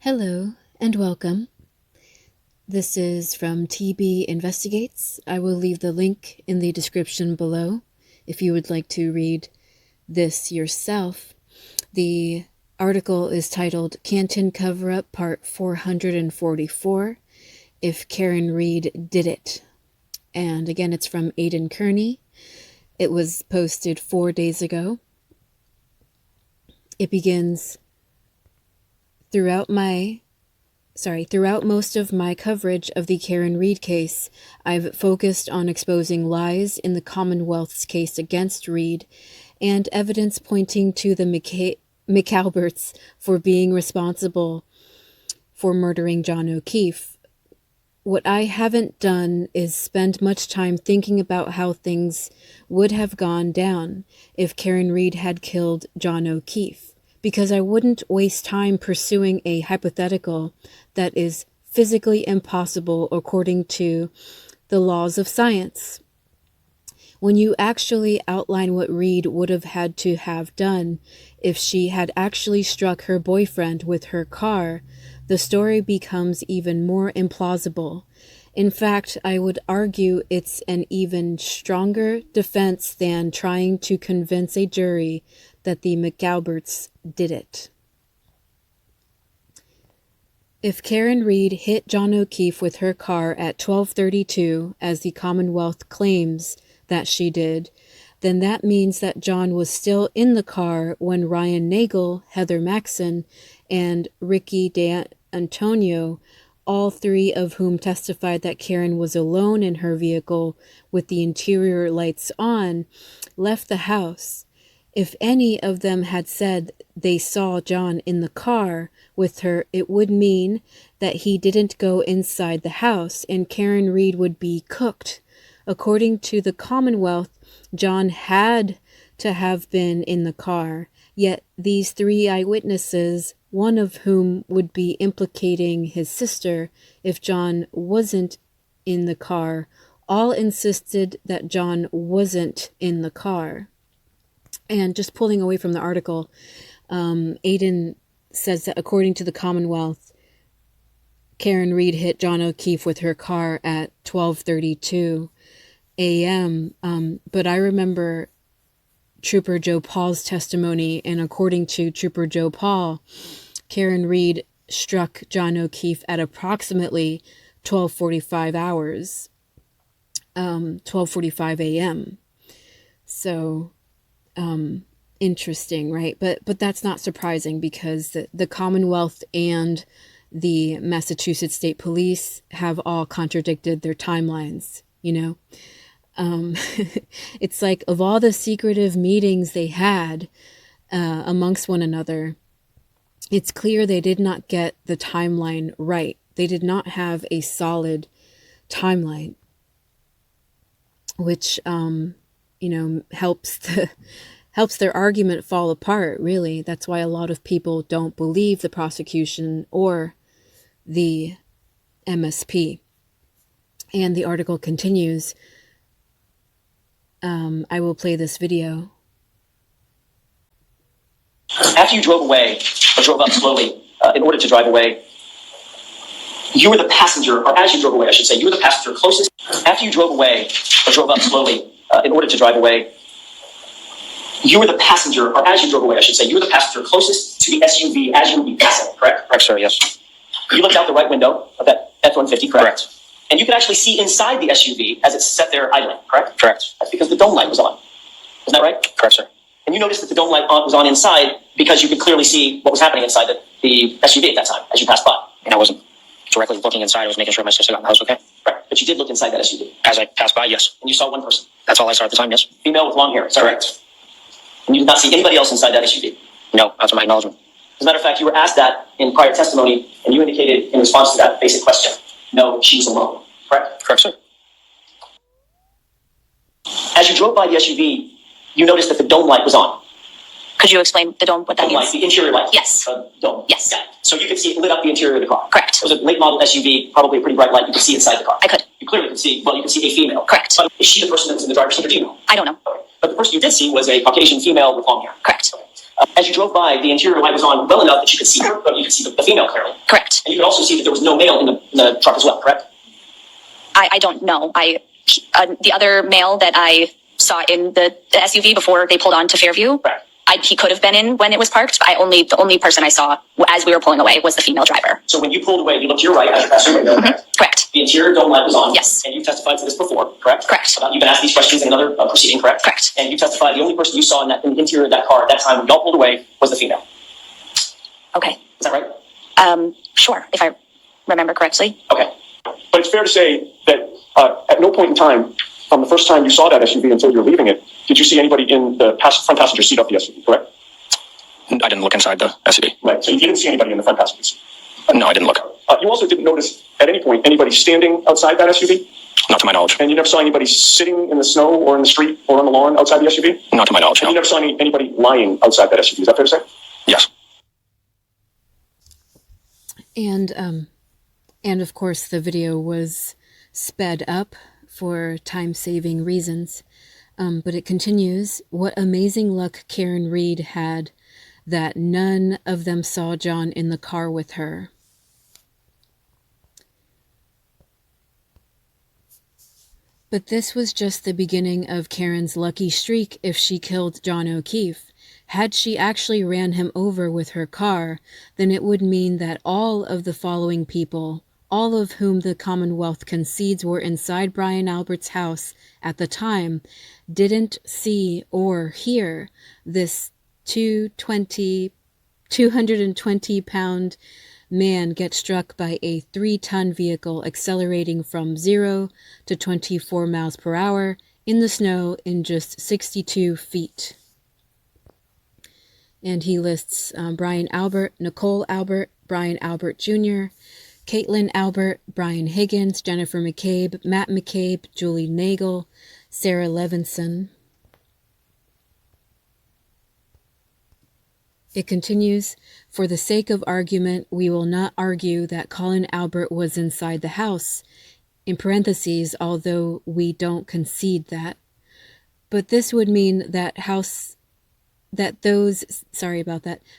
Hello and welcome. This is from TB Investigates. I will leave the link in the description below if you would like to read this yourself. The article is titled Canton Cover-Up Part 444, If Karen Reed Did It. And again, it's from Aidan Kearney. It was posted 4 days ago. It begins, Throughout most of my coverage of the Karen Reed case, I've focused on exposing lies in the Commonwealth's case against Reed and evidence pointing to the McAlberts for being responsible for murdering John O'Keefe. What I haven't done is spend much time thinking about how things would have gone down if Karen Reed had killed John O'Keefe, because I wouldn't waste time pursuing a hypothetical that is physically impossible according to the laws of science. When you actually outline what Reed would have had to have done if she had actually struck her boyfriend with her car, the story becomes even more implausible. In fact, I would argue it's an even stronger defense than trying to convince a jury that the McAlberts did it. If Karen Reed hit John O'Keefe with her car at 12:32, as the Commonwealth claims that she did, then that means that John was still in the car when Ryan Nagel, Heather Maxson, and Ricky D'Antonio, all three of whom testified that Karen was alone in her vehicle with the interior lights on, left the house. If any of them had said they saw John in the car with her, it would mean that he didn't go inside the house and Karen Reed would be cooked. According to the Commonwealth, John had to have been in the car, yet these three eyewitnesses, one of whom would be implicating his sister if John wasn't in the car, all insisted that John wasn't in the car. And just pulling away from the article, Aidan says that according to the Commonwealth, Karen Reed hit John O'Keefe with her car at 12:32 a.m. But I remember Trooper Joe Paul's testimony, and according to Trooper Joe Paul, Karen Reed struck John O'Keefe at approximately 12:45 hours, 12:45 a.m. So, interesting, right? But that's not surprising because the Commonwealth and the Massachusetts State Police have all contradicted their timelines, you know? It's like, of all the secretive meetings they had amongst one another, it's clear they did not get the timeline right. They did not have a solid timeline, which, helps their argument fall apart, really. That's why a lot of people don't believe the prosecution or the MSP. And the article continues. I will play this video. After you drove away, or drove up slowly in order to drive away, you were the passenger, or as you drove away, I should say, you were the passenger closest. After you drove away, or drove up slowly in order to drive away, you were the passenger, or as you drove away, I should say, you were the passenger closest to the SUV as you would be passing, correct? Correct, sir, yes. You looked out the right window of that F-150, correct? And you could actually see inside the SUV as it sat there idling, correct? Correct. That's because the dome light was on. Isn't that right? Correct, sir. And you noticed that the dome light was on inside because you could clearly see what was happening inside the SUV at that time as you passed by. And I wasn't directly looking inside. I was making sure my sister got in the house okay. Right. But you did look inside that SUV. As I passed by, yes. And you saw one person. That's all I saw at the time, yes. Female with long hair. Is that Correct. Right? And you did not see anybody else inside that SUV. No, not to my acknowledgement. As a matter of fact, you were asked that in prior testimony, and you indicated in response to that basic question, no, she was alone. Correct? Correct, sir. As you drove by the SUV, you noticed that the dome light was on. Could you explain the dome, what that Dome light, means? the interior light. Yes. Dome. Yes. Yeah. So you could see it lit up the interior of the car. Correct. It was a late model SUV, probably a pretty bright light. You could see inside the car. I could. You clearly could see, well, you could see a female. Correct. But is she the person that was in the driver's seat, or do you know? I don't know. Okay. But the person you did see was a Caucasian female with long hair. Correct. As you drove by, the interior light was on well enough that you could see her, but you could see the female clearly. Correct. And you could also see that there was no male in the truck as well, correct? I don't know. The other male that I saw in the SUV before they pulled on to Fairview, Correct. he could have been in when it was parked. The only person I saw as we were pulling away was the female driver. So when you pulled away, you looked to your right as you passed your window, correct? Correct. The interior dome light was on. Yes. And you testified to this before, correct? Correct. You've been asked these questions in another proceeding, correct? Correct. And you testified the only person you saw in the interior of that car at that time when y'all pulled away was the female. Okay. Is that right? Sure, if I remember correctly. Okay. But it's fair to say that at no point in time, from the first time you saw that SUV until you were leaving it, did you see anybody in the front passenger seat of the SUV, correct? I didn't look inside the SUV. Right, so you didn't see anybody in the front passenger seat. No, I didn't look. You also didn't notice at any point anybody standing outside that SUV? Not to my knowledge. And you never saw anybody sitting in the snow or in the street or on the lawn outside the SUV? Not to my knowledge, And no. you never saw anybody lying outside that SUV, is that fair to say? Yes. And of course the video was sped up for time-saving reasons. But it continues, what amazing luck Karen Reed had that none of them saw John in the car with her. But this was just the beginning of Karen's lucky streak if she killed John O'Keefe. Had she actually ran him over with her car, then it would mean that all of the following people, all of whom the Commonwealth concedes were inside Brian Albert's house at the time, didn't see or hear this 220-pound man get struck by a 3-ton vehicle accelerating from 0 to 24 miles per hour in the snow in just 62 feet. And he lists Brian Albert, Nicole Albert, Brian Albert Jr., Caitlin Albert, Brian Higgins, Jennifer McCabe, Matt McCabe, Julie Nagel, Sarah Levinson. It continues, for the sake of argument, we will not argue that Colin Albert was inside the house, in parentheses, although we don't concede that. But this would mean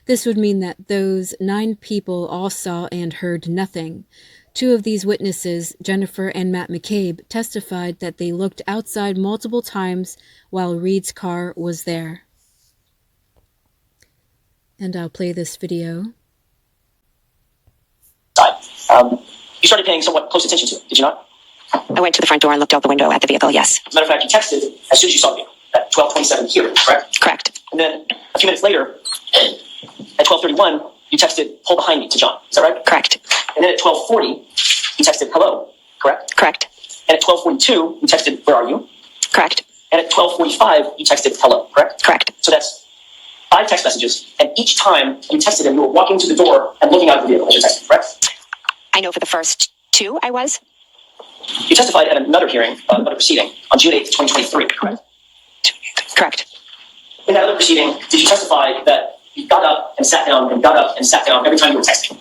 This would mean that those 9 people all saw and heard nothing. 2 of these witnesses, Jennifer and Matt McCabe, testified that they looked outside multiple times while Reed's car was there. And I'll play this video. You started paying somewhat close attention to it, did you not? I went to the front door and looked out the window at the vehicle, yes. As a matter of fact, you texted as soon as you saw the vehicle at 12:27 here, correct? Correct. And then a few minutes later, at 12:31, you texted, pull behind me to John. Is that right? Correct. And then at 12:40, you texted, hello, correct? Correct. And at 12:42, you texted, where are you? Correct. And at 12:45, you texted, hello, correct? Correct. So that's 5 text messages. And each time you texted him, you were walking to the door and looking out of the vehicle as you're texting, correct? I know for the first 2 I was. You testified at another hearing, another proceeding, on June 8th, 2023, correct? Correct. In that other proceeding, did you testify that you got up and sat down and got up and sat down every time you were texting?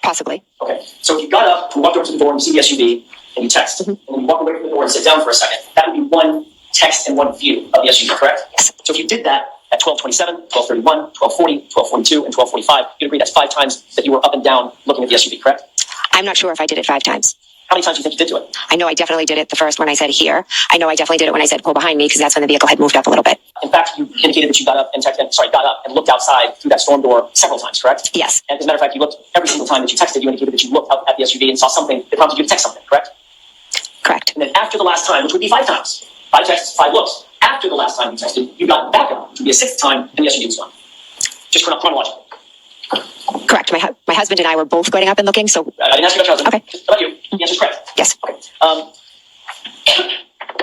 Possibly. Okay. So if you got up and walked over to the door and you see the SUV and you text, and then you walk away from the door and sit down for a second, that would be one text and one view of the SUV, correct? Yes. So if you did that at 12:27, 12:31, 12:40, 12:42, and 12:45, you'd agree that's 5 times that you were up and down looking at the SUV, correct? I'm not sure if I did it 5 times. How many times do you think you did do it? I know I definitely did it the first when I said here. I know I definitely did it when I said pull behind me because that's when the vehicle had moved up a little bit. In fact, you indicated that you got up and looked outside through that storm door several times, correct? Yes. And as a matter of fact, you looked every single time that you texted, you indicated that you looked out at the SUV and saw something that prompted you to text something, correct? Correct. And then after the last time, which would be 5 times, 5 texts, 5 looks, after the last time you texted, you got back up, which would be a 6th time, and the SUV was gone. Just chronologically. Correct. My husband and I were both getting up and looking, so I didn't ask you about your husband. Okay. Just about you. The answer's correct. yes. Okay.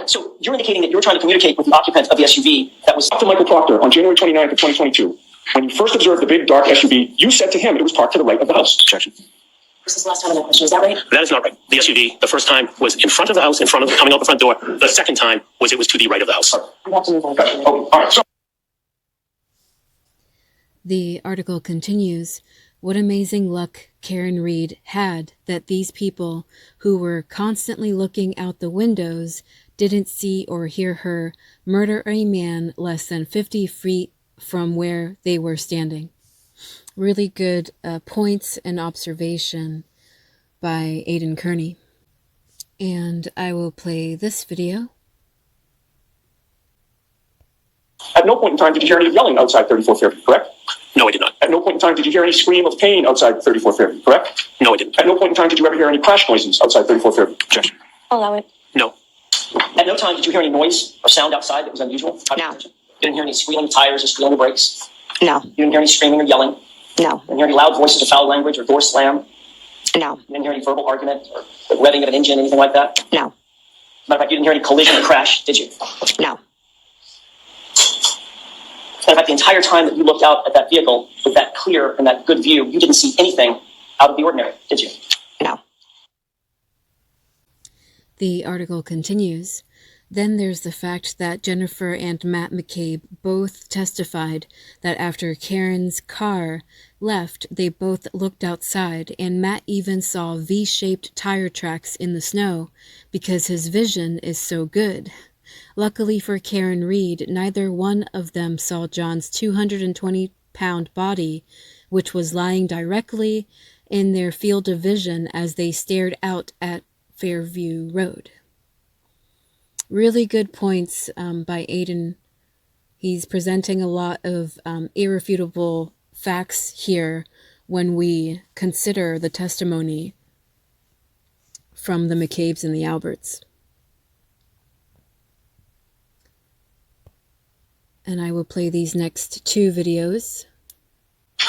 So you're indicating that you were trying to communicate with the occupant of the SUV that was... Dr. Michael Proctor, on January 29th of 2022, when you first observed the big dark SUV, you said to him it was parked to the right of the house. Objection. This is the last time on that question. Is that right? That is not right. The SUV, the first time was in front of the house, coming out the front door. The second time was to the right of the house. We have to move on. Oh, all right. So The article continues, what amazing luck Karen Reed had that these people who were constantly looking out the windows didn't see or hear her murder a man less than 50 feet from where they were standing. Really good points and observation by Aidan Kearney. And I will play this video. At no point in time did you hear any yelling outside 34 Fairview, correct? No, I did not. At no point in time did you hear any scream of pain outside 34 Fairview, correct? No, I didn't. At no point in time did you ever hear any crash noises outside 34 Fairview? Objection. Allow it. No. At no time did you hear any noise or sound outside that was unusual? No. You didn't hear any squealing of tires or squealing of brakes? No. You didn't hear any screaming or yelling? No. You didn't hear any loud voices or foul language or door slam? No. You didn't hear any verbal argument or the revving of an engine, anything like that? No. Matter of fact, you didn't hear any collision or crash, did you? No. Matter of fact, the entire time that you looked out at that vehicle with that clear and that good view, you didn't see anything out of the ordinary, did you? No. The article continues. Then there's the fact that Jennifer and Matt McCabe both testified that after Karen's car left, they both looked outside, and Matt even saw V-shaped tire tracks in the snow because his vision is so good. Luckily for Karen Reed, neither one of them saw John's 220-pound body, which was lying directly in their field of vision as they stared out at Fairview Road. Really good points by Aidan. He's presenting a lot of irrefutable facts here when we consider the testimony from the McCabes and the Alberts. And I will play these next two videos.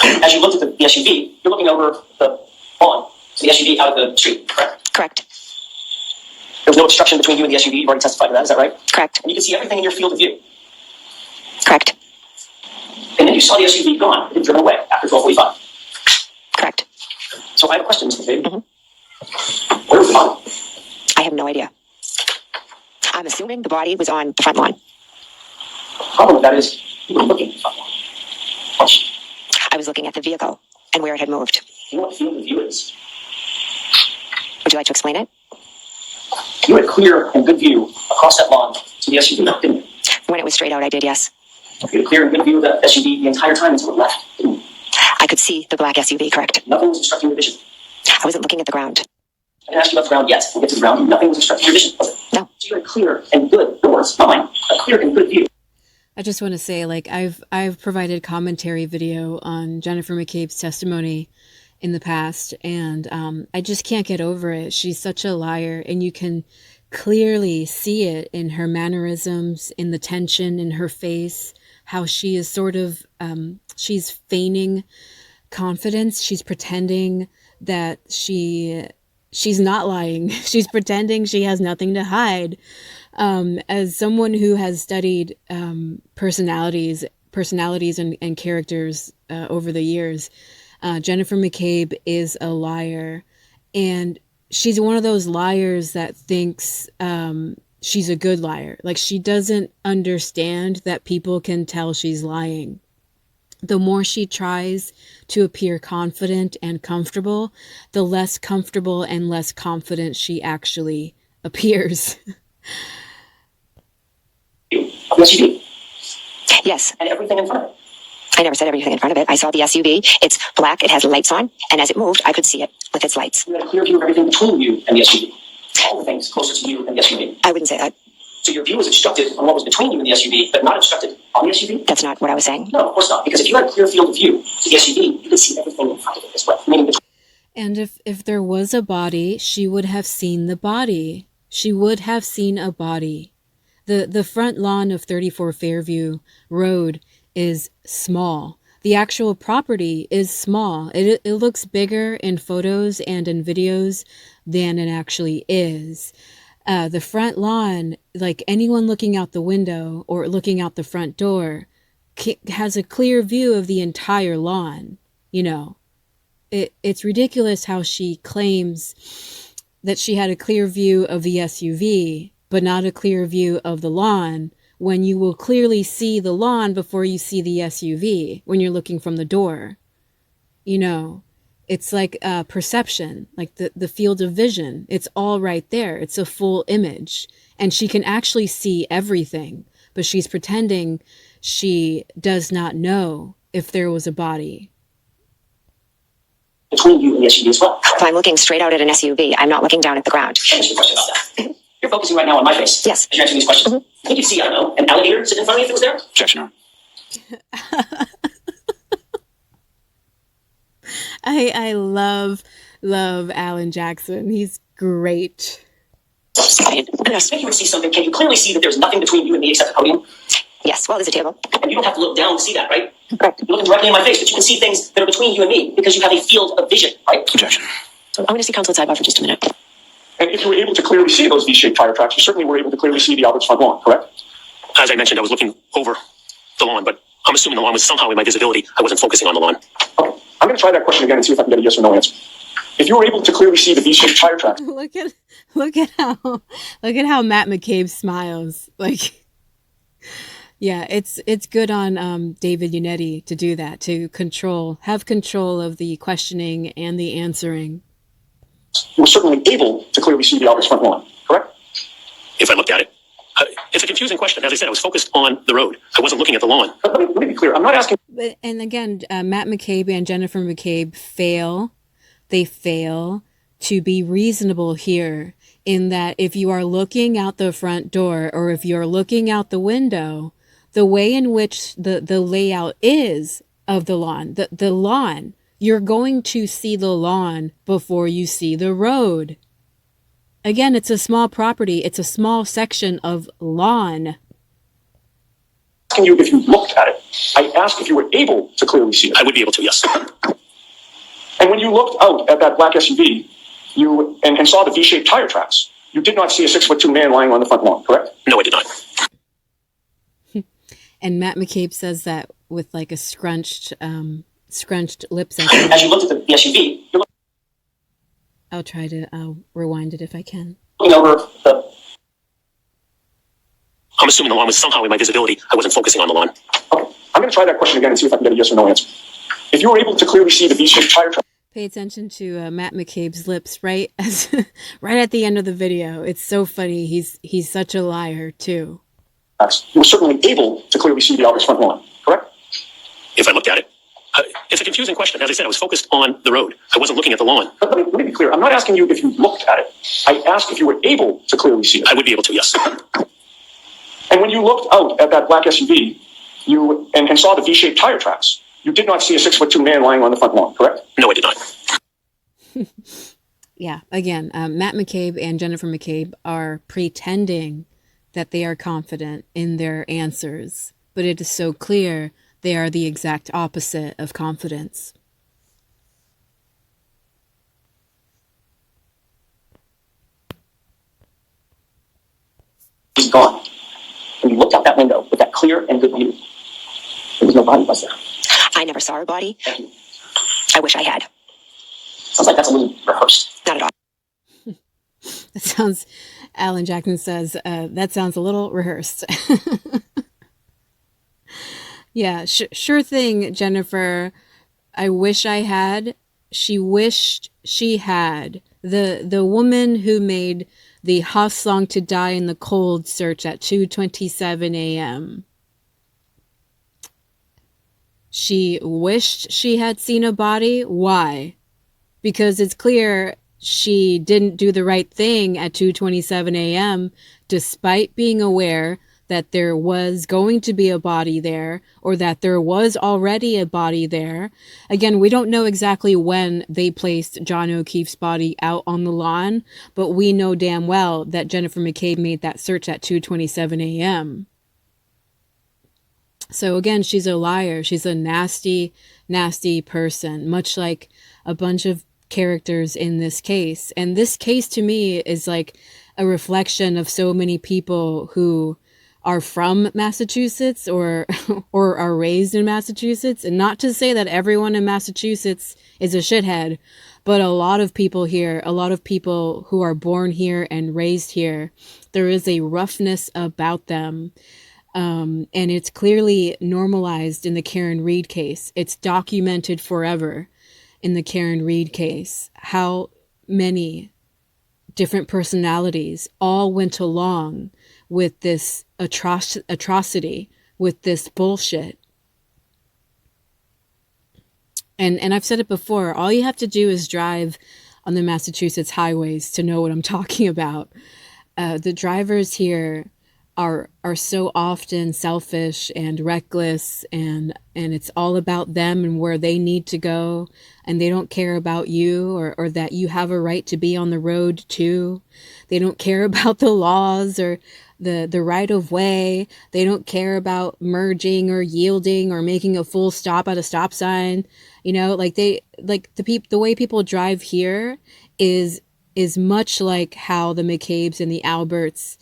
As you looked at the SUV, you're looking over the lawn to the SUV out of the street, correct? Correct. There was no obstruction between you and the SUV. You've already testified to that, is that right? Correct. And you can see everything in your field of view. Correct. And then you saw the SUV gone. It had driven away after 12:45. Correct. So I have a question, Mr. McCabe. Mm-hmm. Where was the body? I have no idea. I'm assuming the body was on the front lawn. The problem with that is you were looking at the front lawn. I was looking at the vehicle and where it had moved. You know what field of view is? Would you like to explain it? You had clear and good view across that lawn to the SUV, didn't you? When it was straight out, I did, yes. You had a clear and good view of the SUV the entire time until it left, didn't you? I could see the black SUV, correct. Nothing was obstructing your vision. I wasn't looking at the ground. I didn't ask you about the ground yet. We'll get to the ground. Nothing was obstructing your vision, was it? No. So you had clear and good, yours, not mine, a clear and good view. I just want to say, like, I've provided commentary video on Jennifer McCabe's testimony in the past, and I just can't get over it. She's such a liar, and you can clearly see it in her mannerisms, in the tension in her face, how she is sort of, she's feigning confidence. She's pretending that she's not lying. She's pretending she has nothing to hide. As someone who has studied personalities and characters over the years, Jennifer McCabe is a liar, and she's one of those liars that thinks she's a good liar. Like, she doesn't understand that people can tell she's lying. The more she tries to appear confident and comfortable, the less comfortable and less confident she actually appears. Of the SUV Yes. and everything in front of it. I never said everything in front of it. I saw the SUV. It's black. It has lights on. And as it moved, I could see it with its lights. You had a clear view of everything between you and the SUV. All the things closer to you and the SUV. I wouldn't say that. So your view was obstructed on what was between you and the SUV, but not obstructed on the SUV? That's not what I was saying. No, of course not. Because if you had a clear field of view to the SUV, you could see everything in front of it as well. Meaning between. And if there was a body, she would have seen the body. She would have seen a body. The front lawn of 34 Fairview Road is small. The actual property is small. It looks bigger in photos and in videos than it actually is. The front lawn, like anyone looking out the window or looking out the front door, has a clear view of the entire lawn. You know, it's ridiculous how she claims that she had a clear view of the SUV, but not a clear view of the lawn, when you will clearly see the lawn before you see the SUV when you're looking from the door. You know, it's like perception, like the field of vision. It's all right there. It's a full image. And she can actually see everything, but she's pretending she does not know if there was a body. Between you and the SUV as well. If I'm looking straight out at an SUV, I'm not looking down at the ground. Can I ask you a question about that? You're focusing right now on my face. Yes. As you're answering these questions. I think you'd see, I don't know, an alligator sitting in front of you if it was there. Objection, Your Honor. I love Alan Jackson. He's great. I think you would see something. Can you clearly see that there's nothing between you and me except the podium? Yes, well, there's a table. And you don't have to look down to see that, right? Correct. You're looking directly in my face, but you can see things that are between you and me because you have a field of vision, right? Objection. I'm going to see counsel at sidebar for just a minute. And if you were able to clearly see those V-shaped tire tracks, you certainly were able to clearly see the Albert's front lawn, correct? As I mentioned, I was looking over the lawn, but I'm assuming the lawn was somehow in my visibility. I wasn't focusing on the lawn. Okay. I'm going to try that question again and see if I can get a yes or no answer. If you were able to clearly see the V-shaped tire tracks, Look at how Matt McCabe smiles. Like, yeah, it's good on David Unetti to do that, to have control of the questioning and the answering. you were certainly able to clearly see the Albert's front lawn, correct? If I looked at it. It's a confusing question. As I said, I was focused on the road. I wasn't looking at the lawn. But let me be clear. I'm not asking. But, and again, Matt McCabe and Jennifer McCabe fail to be reasonable here, in that if you are looking out the front door or if you're looking out the window, the way in which the layout is of the lawn, you're going to see the lawn before you see the road. Again, it's a small property. It's a small section of lawn. Asking you if you looked at it. I asked if you were able to clearly see it. I would be able to, yes. And when you looked out at that black SUV, and saw the V-shaped tire tracks, you did not see a 6'2" man lying on the front lawn, correct? No, I did not. And Matt McCabe says that with like a scrunched lips. As you looked at the SUV, you're I'll rewind it if I can. looking over the. I'm assuming the lawn was somehow in my visibility. I wasn't focusing on the lawn. Okay. I'm going to try that question again and see if I can get a yes or no answer. If you were able to clearly see the V-shaped tire tracks, Pay attention to Matt McCabe's lips right at the end of the video. It's so funny. He's such a liar too. you were certainly able to clearly see the Albert's front lawn, correct? If I looked at it. It's a confusing question. As I said, I was focused on the road. I wasn't looking at the lawn. But let me be clear. I'm not asking you if you looked at it. I asked if you were able to clearly see it. I would be able to, yes. And when you looked out at that black SUV, and saw the V-shaped tire tracks, you did not see a 6'2" man lying on the front lawn, correct? No, I did not. Yeah, again, Matt McCabe and Jennifer McCabe are pretending that they are confident in their answers, but it is so clear they are the exact opposite of confidence. Was gone. When you looked out that window with that clear and good view, there was no body, was there? I never saw a body. Thank you. I wish I had. Sounds like that's a little rehearsed. Not at all. That sounds, Alan Jackson says, that sounds a little rehearsed. Yeah, sure thing, Jennifer. I wish I had. She wished she had. The woman who made the Haas song To Die in the Cold search at 2:27 a.m. She wished she had seen a body. Why? Because it's clear she didn't do the right thing at 2:27 a.m. despite being aware that there was going to be a body there, or that there was already a body there. Again, we don't know exactly when they placed John O'Keefe's body out on the lawn, but we know damn well that Jennifer McCabe made that search at 2:27 a.m. So again, she's a liar. She's a nasty, nasty person, much like a bunch of characters in this case. And this case to me is like a reflection of so many people who are from Massachusetts or are raised in Massachusetts. And not to say that everyone in Massachusetts is a shithead, but a lot of people here, a lot of people who are born here and raised here, there is a roughness about them. And it's clearly normalized in the Karen Reed case. It's documented forever in the Karen Reed case, how many different personalities all went along with this atrocity with this bullshit. And I've said it before, all you have to do is drive on the Massachusetts highways to know what I'm talking about. The drivers here are so often selfish and reckless, and it's all about them and where they need to go, and they don't care about you or that you have a right to be on the road too. They don't care about the laws or the right of way. They don't care about merging or yielding or making a full stop at a stop sign. You know, like the way people drive here is much like how the McCabe's and the Alberts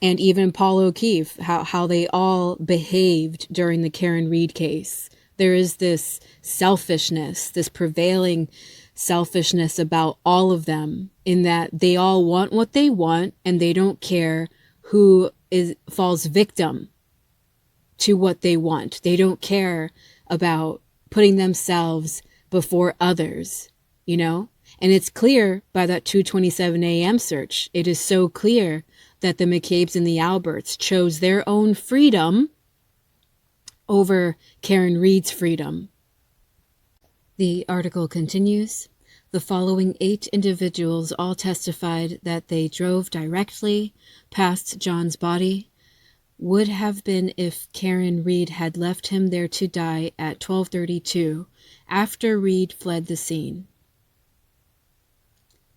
and even Paul O'Keefe, how they all behaved during the Karen Reed case. There is this selfishness, this prevailing selfishness about all of them, in that they all want what they want and they don't care who falls victim to what they want. They don't care about putting themselves before others, you know? And it's clear by that 2:27 a.m. search. It is so clear that the McCabe's and the Alberts chose their own freedom over Karen Reed's freedom. The article continues. The following 8 individuals all testified that they drove directly past John's body. Would have been if Karen Reed had left him there to die at 12:32 after Reed fled the scene.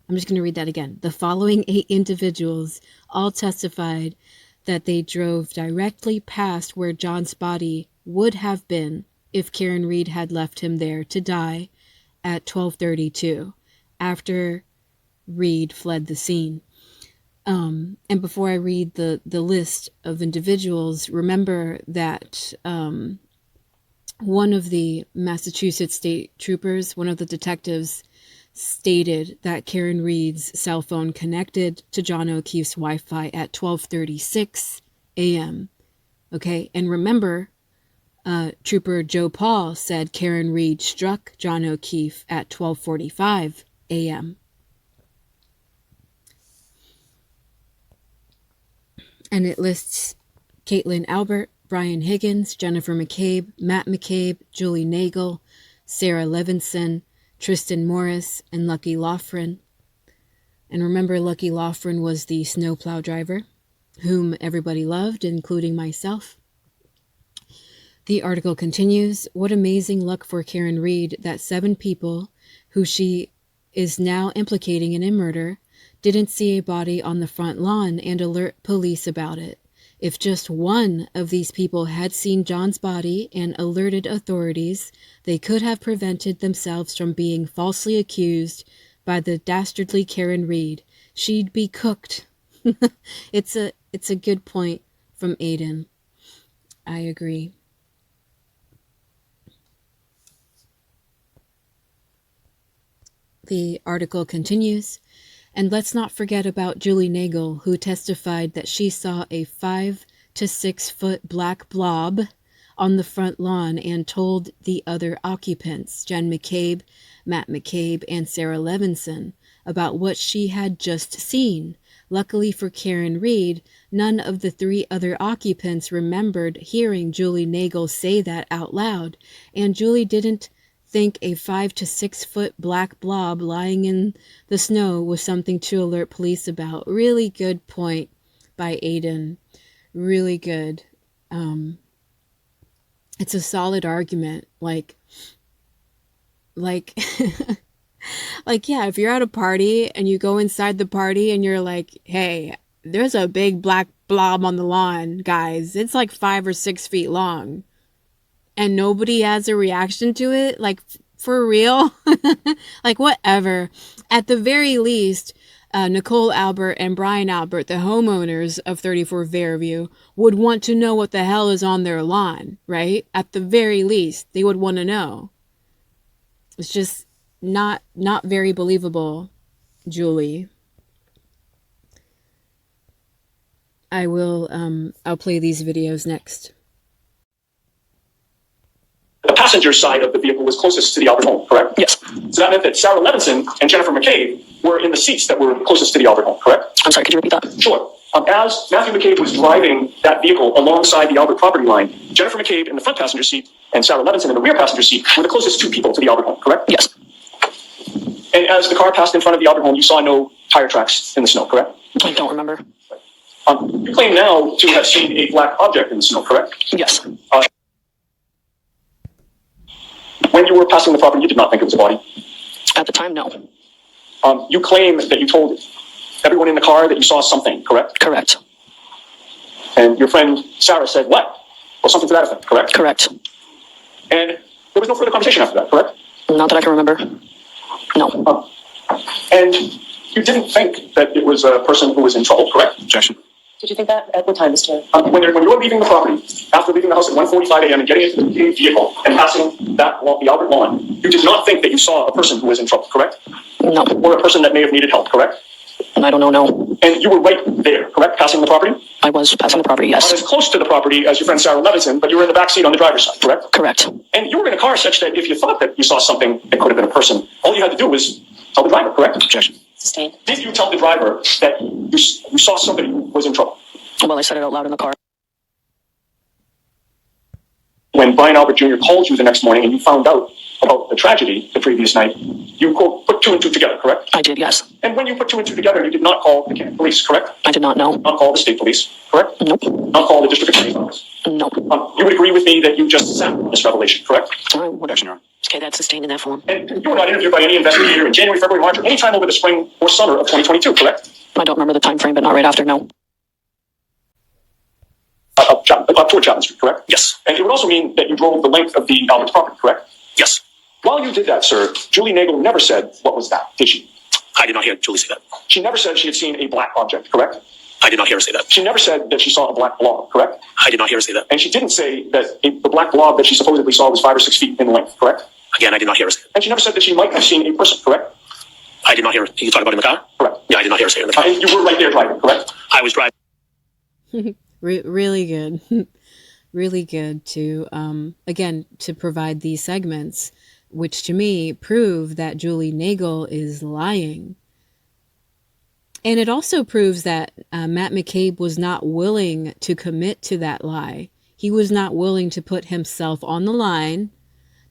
I'm just going to read that again. The following 8 individuals all testified that they drove directly past where John's body would have been if Karen Reed had left him there to die at 12:32 after Reed fled the scene. And before I read the list of individuals, remember that one of the Massachusetts state troopers, one of the detectives, stated that Karen Reed's cell phone connected to John O'Keefe's Wi-Fi at 12:36 a.m. Okay, and remember, Trooper Joe Paul said Karen Reed struck John O'Keefe at 12:45 a.m. And it lists Caitlin Albert, Brian Higgins, Jennifer McCabe, Matt McCabe, Julie Nagel, Sarah Levinson, Tristan Morris, and Lucky Loughran. And remember, Lucky Loughran was the snowplow driver, whom everybody loved, including myself. The article continues, what amazing luck for Karen Reed that 7 people, who she is now implicating in a murder, didn't see a body on the front lawn and alert police about it. If just one of these people had seen John's body and alerted authorities, they could have prevented themselves from being falsely accused by the dastardly Karen Reed. She'd be cooked. It's a good point from Aidan. I agree. The article continues. And let's not forget about Julie Nagel, who testified that she saw a 5 to 6 foot black blob on the front lawn and told the other occupants, Jen McCabe, Matt McCabe, and Sarah Levinson, about what she had just seen. Luckily for Karen Reed, none of the 3 other occupants remembered hearing Julie Nagel say that out loud, and Julie didn't think a 5 to 6 foot black blob lying in the snow was something to alert police about. Really good point by Aidan. Really good. It's a solid argument. Like, yeah, if you're at a party and you go inside the party and you're like, hey, there's a big black blob on the lawn, guys. It's like 5 or 6 feet long. And nobody has a reaction to it, like, for real? Like, whatever. At the very least, Nicole Albert and Brian Albert, the homeowners of 34 Fairview, would want to know what the hell is on their lawn, right? At the very least, they would want to know. It's just not very believable, Julie. I'll play these videos next. The passenger side of the vehicle was closest to the Albert home, correct? Yes. So that meant that Sarah Levinson and Jennifer McCabe were in the seats that were closest to the Albert home, correct? I'm sorry, could you repeat that? Sure. As Matthew McCabe was driving that vehicle alongside the Albert property line, Jennifer McCabe in the front passenger seat and Sarah Levinson in the rear passenger seat were the closest two people to the Albert home, correct? Yes. And as the car passed in front of the Albert home, you saw no tire tracks in the snow, correct? I don't remember. You claim now to have seen a black object in the snow, correct? Yes. When you were passing the property, you did not think it was a body. At the time, no. You claim that you told everyone in the car that you saw something, correct? Correct. And your friend Sarah said, what? Well, something to that effect, correct? Correct. And there was no further conversation after that, correct? Not that I can remember. No. And you didn't think that it was a person who was in trouble, correct? Objection. Did you think that? At what time, Mr.? When you're leaving the property, after leaving the house at 1:45 a.m. and getting into the vehicle and passing the Albert lawn, you did not think that you saw a person who was in trouble, correct? No. Or a person that may have needed help, correct? I don't know, no. And you were right there, correct? Passing the property? I was passing the property, Not yes. as close to the property as your friend Sarah Levinson, but you were in the back seat on the driver's side, correct? Correct. And you were in a car such that if you thought that you saw something that could have been a person, all you had to do was tell the driver, correct? Objection. Sustained. Did you tell the driver that you saw somebody who was in trouble? Well, I said it out loud in the car. When Brian Albert Jr. called you the next morning and you found out about the tragedy the previous night, you, quote, put two and two together, correct? I did, yes. And when you put two and two together, you did not call the Kearney police, correct? I did not know. Not call the state police, correct? Nope. Not call the district attorney's office. No. You would agree with me that you just sat on this revelation, correct? Objection, Your Honor. Okay, that's sustained in that form. And you were not interviewed by any investigator in January, February, March, or any time over the spring or summer of 2022, correct? I don't remember the time frame, but not right after, no. Toward Chapman Street, correct? Yes. And it would also mean that you drove the length of the Albert's property, correct? Yes. While you did that, sir, Julie Nagel never said, what was that, did she? I did not hear Julie say that. She never said she had seen a black object, correct? I did not hear her say that. She never said that she saw a black blob, correct? I did not hear her say that. And she didn't say that the black blob that she supposedly saw was 5 or 6 feet in length, correct? Again, I did not hear her say that. And she never said that she might have seen a person, correct? I did not hear her. You talking about in the car? Correct. Yeah, I did not hear her say it in the car. And you were right there driving, correct? I was driving. Really good. Really good to, again, to provide these segments, which to me prove that Julie Nagel is lying. And it also proves that Matt McCabe was not willing to commit to that lie. He was not willing to put himself on the line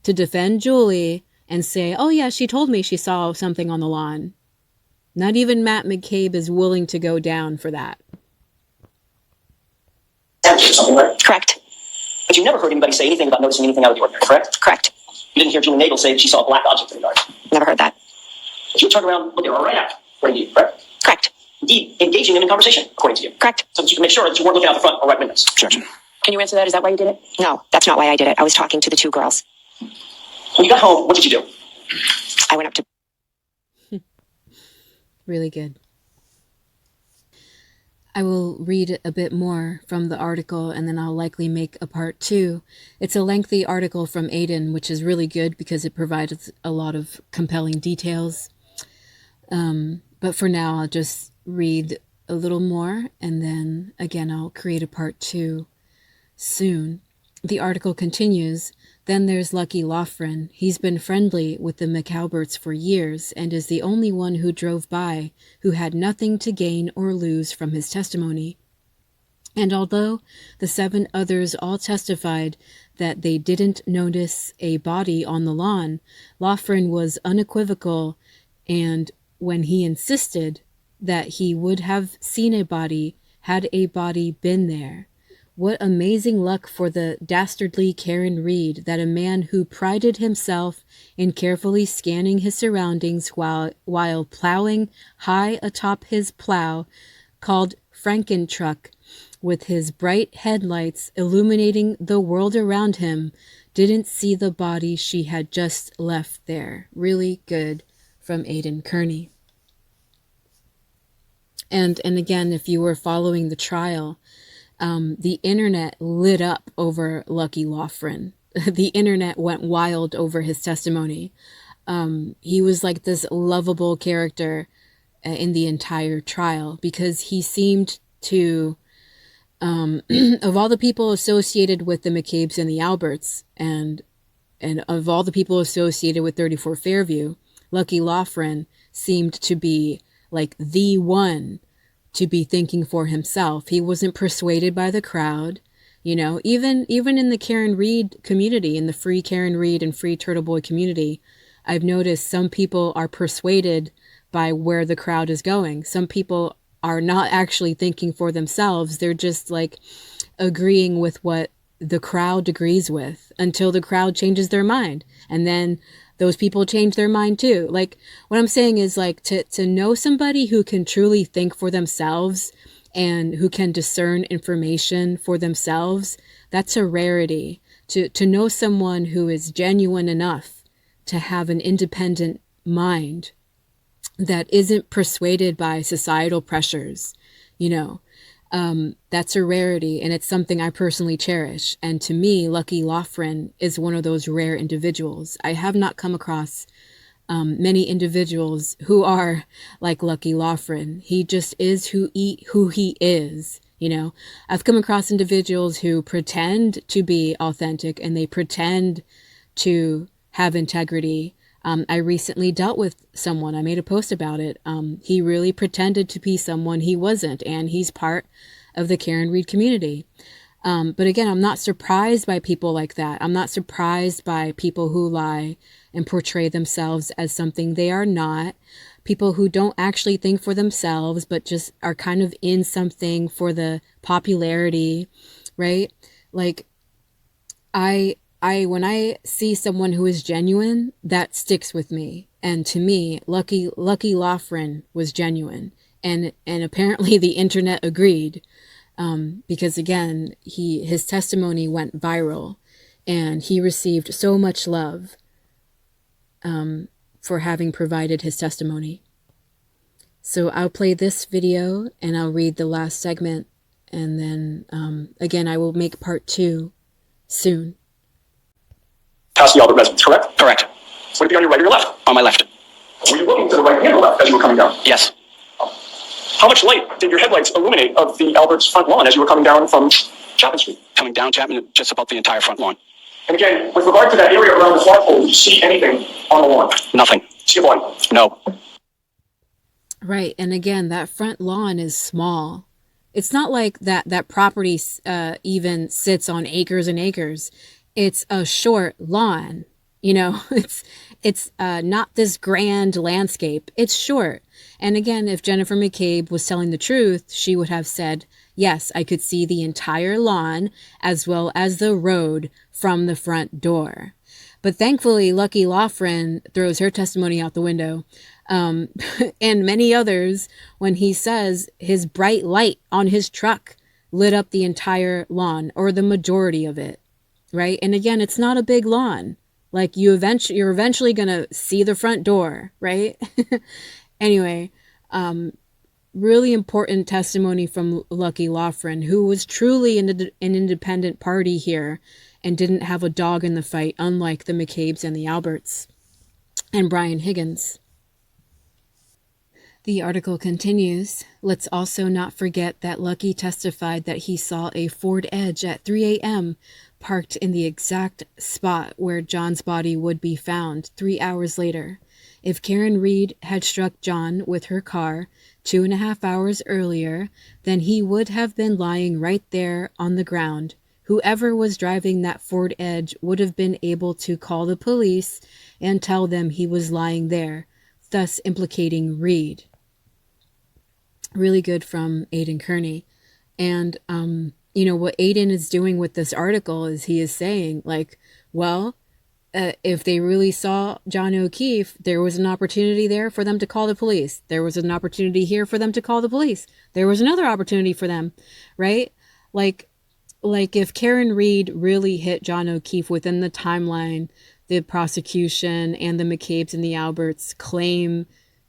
to defend Julie and say, oh yeah, she told me she saw something on the lawn. Not even Matt McCabe is willing to go down for that. Something, right? Correct. But you never heard anybody say anything about noticing anything out of the ordinary, correct? Correct. You didn't hear Julie Nagel say that she saw a black object in the yard. Never heard that. But you turned around looking right at you, correct? Correct. Indeed, engaging him in conversation, according to you. Correct. So that you can make sure that you weren't looking out the front or right windows. Objection. Can you answer that? Is that why you did it? No, that's not why I did it. I was talking to the two girls. When you got home, what did you do? I went up to... Really good. I will read a bit more from the article and then I'll likely make a part 2. It's a lengthy article from Aidan, which is really good because it provides a lot of compelling details. But for now, I'll just read a little more and then again, I'll create a part 2 soon. The article continues. Then there's Lucky Loughran. He's been friendly with the McAlberts for years and is the only one who drove by who had nothing to gain or lose from his testimony. And although the 7 others all testified that they didn't notice a body on the lawn, Loughran was unequivocal, and when he insisted that he would have seen a body had a body been there. What amazing luck for the dastardly Karen Reed that a man who prided himself in carefully scanning his surroundings while plowing high atop his plow, called Frankentruck, with his bright headlights illuminating the world around him, didn't see the body she had just left there. Really good from Aidan Kearney. And again, if you were following the trial, the internet lit up over Lucky Loughran. The internet went wild over his testimony. He was like this lovable character in the entire trial because he seemed to, of all the people associated with the McCabes and the Alberts, and of all the people associated with 34 Fairview, Lucky Loughran seemed to be like the one to be thinking for himself. He wasn't persuaded by the crowd. You know, even in the Karen Reed community, in the free Karen Reed and free Turtle Boy community, I've noticed some people are persuaded by where the crowd is going. Some people are not actually thinking for themselves. They're just like agreeing with what the crowd agrees with until the crowd changes their mind. And then those people change their mind too. Like, what I'm saying is, like, to know somebody who can truly think for themselves and who can discern information for themselves, that's a rarity. To know someone who is genuine enough to have an independent mind that isn't persuaded by societal pressures, you know, that's a rarity, and it's something I personally cherish. And to me, Lucky Loughran is one of those rare individuals. I have not come across many individuals who are like Lucky Loughran. He just is who he is. You know, I've come across individuals who pretend to be authentic and they pretend to have integrity. I recently dealt with someone. I made a post about it. He really pretended to be someone he wasn't, and he's part of the Karen Reed community. But again, I'm not surprised by people like that. I'm not surprised by people who lie and portray themselves as something they are not. People who don't actually think for themselves, but just are kind of in something for the popularity, right? Like, when I see someone who is genuine, that sticks with me. And to me, Lucky Loughran was genuine. And apparently the internet agreed. Because again, his testimony went viral and he received so much love, for having provided his testimony. So I'll play this video and I'll read the last segment. And then, again, I will make part 2 soon. Past the Albert residence, correct? Correct. Would it be on your right or your left? On my left. Were you looking to the right and the left as you were coming down? Yes. How much light did your headlights illuminate of the Albert's front lawn as you were coming down from Chapman Street? Coming down Chapman, just about the entire front lawn. And again, with regard to that area around the flagpole, did you see anything on the lawn? Nothing. See a body? No. Right. And again, that front lawn is small. It's not like that property even sits on acres and acres. It's a short lawn, you know, it's not this grand landscape. It's short. And again, if Jennifer McCabe was telling the truth, she would have said, yes, I could see the entire lawn as well as the road from the front door. But thankfully, Lucky Loughran throws her testimony out the window. And many others, when he says his bright light on his truck lit up the entire lawn or the majority of it. Right. And again, it's not a big lawn. Like you're eventually going to see the front door. Right. Anyway, really important testimony from Lucky Loughran, who was truly an independent party here and didn't have a dog in the fight, unlike the McCabes and the Alberts and Brian Higgins. The article continues. Let's also not forget that Lucky testified that he saw a Ford Edge at 3 a.m. parked in the exact spot where John's body would be found 3 hours later. If Karen Reed had struck John with her car 2.5 hours earlier, then he would have been lying right there on the ground. Whoever was driving that Ford Edge would have been able to call the police and tell them he was lying there, thus implicating Reed. Really good from Aidan Kearney. And, you know, what Aidan is doing with this article is he is saying, like, well, if they really saw John O'Keefe, there was an opportunity there for them to call the police. There was an opportunity here for them to call the police. There was another opportunity for them, right? Like if Karen Reed really hit John O'Keefe within the timeline, the prosecution and the McCabes and the Alberts claim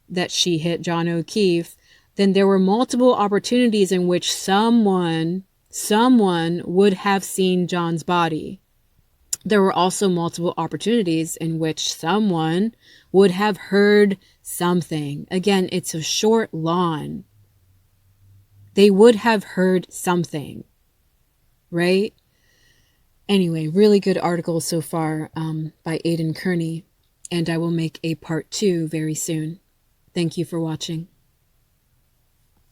that she hit John O'Keefe, then there were multiple opportunities in which someone would have seen John's body. There were also multiple opportunities in which someone would have heard something. Again, it's a short lawn. They would have heard something, right? Anyway, really good article so far by Aidan Kearney, and I will make a part 2 very soon. Thank you for watching.